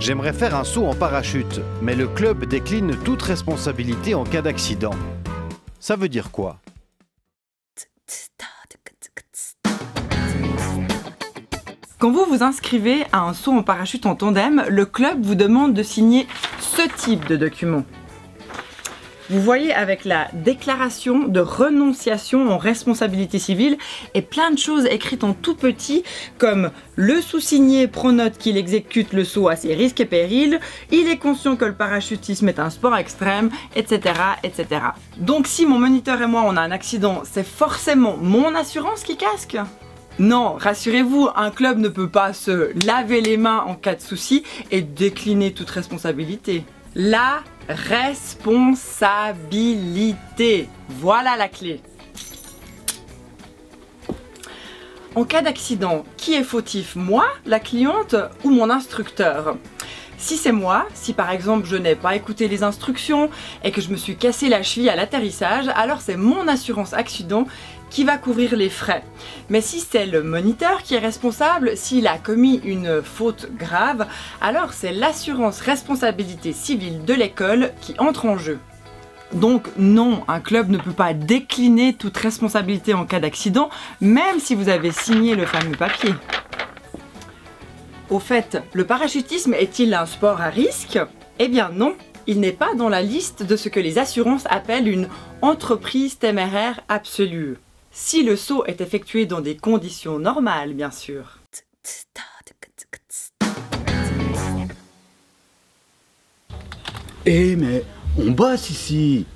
J'aimerais faire un saut en parachute, mais le club décline toute responsabilité en cas d'accident. Ça veut dire quoi? Quand vous vous inscrivez à un saut en parachute en tandem, le club vous demande de signer ce type de document. Vous voyez, avec la déclaration de renonciation en responsabilité civile et plein de choses écrites en tout petit comme le sous-signé pronote qu'il exécute le saut à ses risques et périls, il est conscient que le parachutisme est un sport extrême, etc., etc. Donc si mon moniteur et moi on a un accident, c'est forcément mon assurance qui casque? Non, rassurez-vous, un club ne peut pas se laver les mains en cas de souci et décliner toute responsabilité. La responsabilité, voilà la clé. En cas d'accident, qui est fautif? Moi, la cliente ou mon instructeur? Si c'est moi, si par exemple je n'ai pas écouté les instructions et que je me suis cassé la cheville à l'atterrissage, alors c'est mon assurance accident qui va couvrir les frais. Mais si c'est le moniteur qui est responsable, s'il a commis une faute grave, alors c'est l'assurance responsabilité civile de l'école qui entre en jeu. Donc non, un club ne peut pas décliner toute responsabilité en cas d'accident, même si vous avez signé le fameux papier. Au fait, le parachutisme est-il un sport à risque? Eh bien non, il n'est pas dans la liste de ce que les assurances appellent une entreprise téméraire absolue. Si le saut est effectué dans des conditions normales, bien sûr. Eh mais on bosse ici.